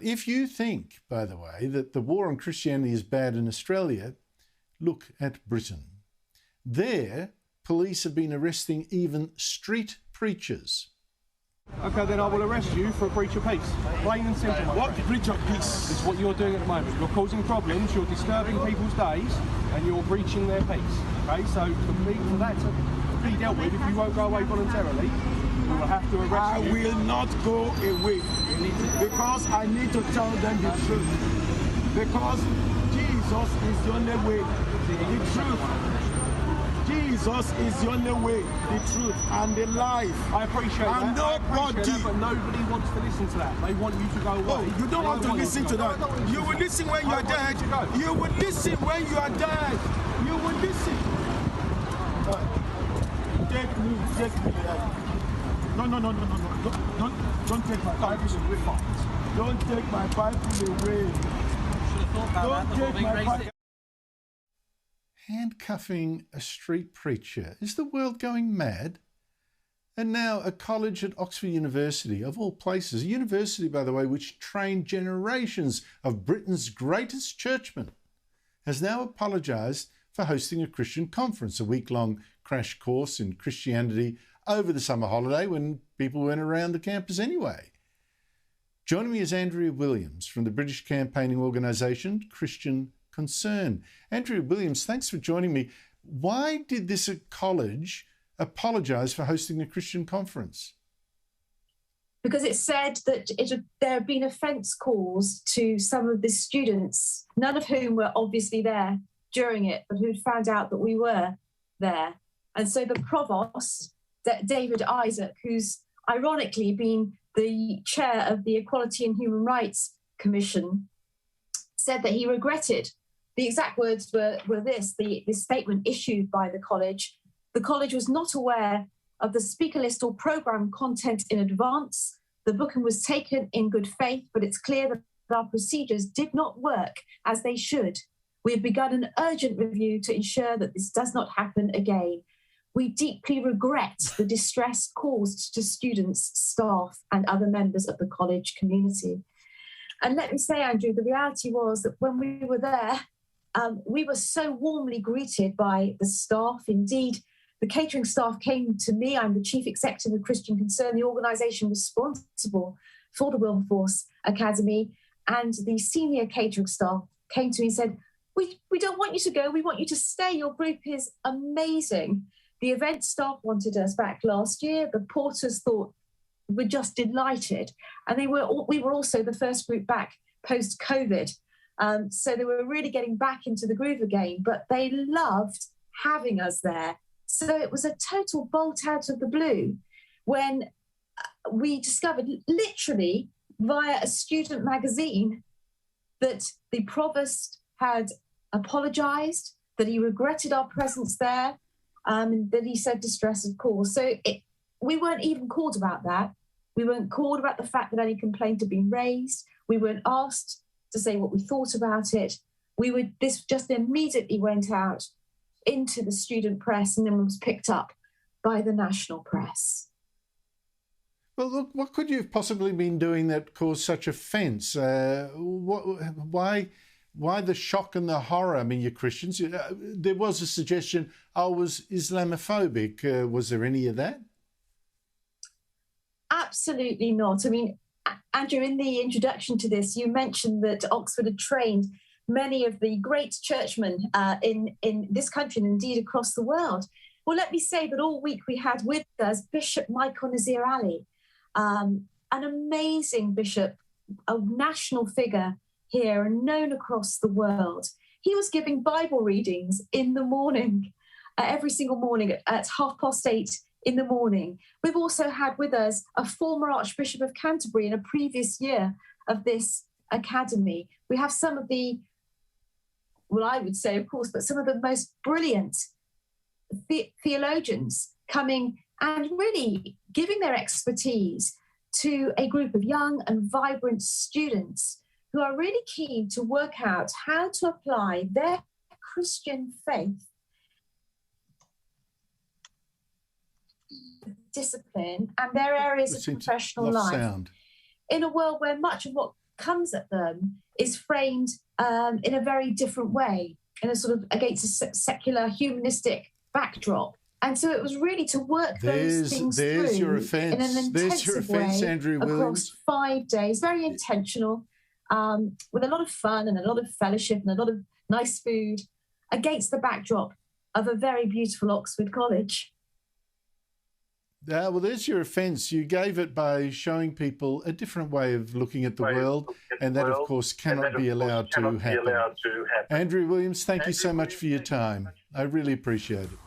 If you think, by the way, that the war on Christianity is bad in Australia, look at Britain. There, police have been arresting even street preachers. Okay, then I will arrest you for a breach of peace. Plain and simple. What breach of peace? It's what you're doing at the moment. You're causing problems, you're disturbing people's days, and you're breaching their peace. Okay, so for that to be dealt with, if you won't go away voluntarily, we will have to arrest you. I will not go away because I need to tell them the truth. Because Jesus is the only way, the truth. Jesus is the only way, the truth, and the life. I appreciate that. And nobody. But nobody wants to listen to that. They want you to go away. Oh, you don't want to listen to that. You will listen when you are dead. You will listen when you are dead. You will listen. Take me. No. Don't take my Bible away. Don't take my Bible away. Don't take my Bible. Handcuffing a street preacher. Is the world going mad? And now a college at Oxford University, of all places, a university, by the way, which trained generations of Britain's greatest churchmen, has now apologised for hosting a Christian conference, a week-long crash course in Christianity over the summer holiday when people weren't around the campus anyway. Joining me is Andrea Williams from the British campaigning organisation Christian Concern. Andrea Williams, thanks for joining me. Why did this college apologise for hosting a Christian conference? Because it said that there had been offence calls to some of the students, none of whom were obviously there during it, but who'd found out that we were there. And so the provost, David Isaac, who's ironically been the chair of the Equality and Human Rights Commission, said that he regretted. The exact words were this statement issued by the college. The college was not aware of the speaker list or programme content in advance. The booking was taken in good faith, but it's clear that our procedures did not work as they should. We have begun an urgent review to ensure that this does not happen again. We deeply regret the distress caused to students, staff, and other members of the college community. And let me say, Andrew, the reality was that when we were there, we were so warmly greeted by the staff. Indeed, the catering staff came to me. I'm the chief executive of Christian Concern, the organisation responsible for the Wilberforce Academy. And the senior catering staff came to me and said, we don't want you to go. We want you to stay. Your group is amazing. The event staff wanted us back last year. The porters thought we're just delighted. And we were also the first group back post-COVID. So they were really getting back into the groove again, but they loved having us there. So it was a total bolt out of the blue when we discovered, literally via a student magazine, that the provost had apologised, that he regretted our presence there, and that he said distress had caused. So we weren't even called about that. We weren't called about the fact that any complaint had been raised. We weren't asked to say what we thought about it. This just immediately went out into the student press and then was picked up by the national press. Well, look, what could you have possibly been doing that caused such offence? Why the shock and the horror? I mean, you're Christians. There was a suggestion I was Islamophobic. Was there any of that? Absolutely not. I mean, Andrew, in the introduction to this, you mentioned that Oxford had trained many of the great churchmen in this country and indeed across the world. Well, let me say that all week we had with us Bishop Michael Nazir Ali, an amazing bishop, a national figure here and known across the world. He was giving Bible readings in the morning, every single morning at 8:30 in the morning. We've also had with us a former Archbishop of Canterbury in a previous year of this academy. We have some of the, well, I would say, of course, but some of the most brilliant theologians coming and really giving their expertise to a group of young and vibrant students who are really keen to work out how to apply their Christian faith, discipline, and their areas of professional life in a world where much of what comes at them is framed in a very different way, in a sort of against a secular, humanistic backdrop. And so it was really to work those things through your offence. in an intensive way Andrea Williams. across 5 days, very intentional, with a lot of fun and a lot of fellowship and a lot of nice food, against the backdrop of a very beautiful Oxford college. Well, there's your offence. You gave it by showing people a different way of looking at the world, and that, of course, cannot be allowed to happen. Andrea Williams, thank you so much for your time. I really appreciate it.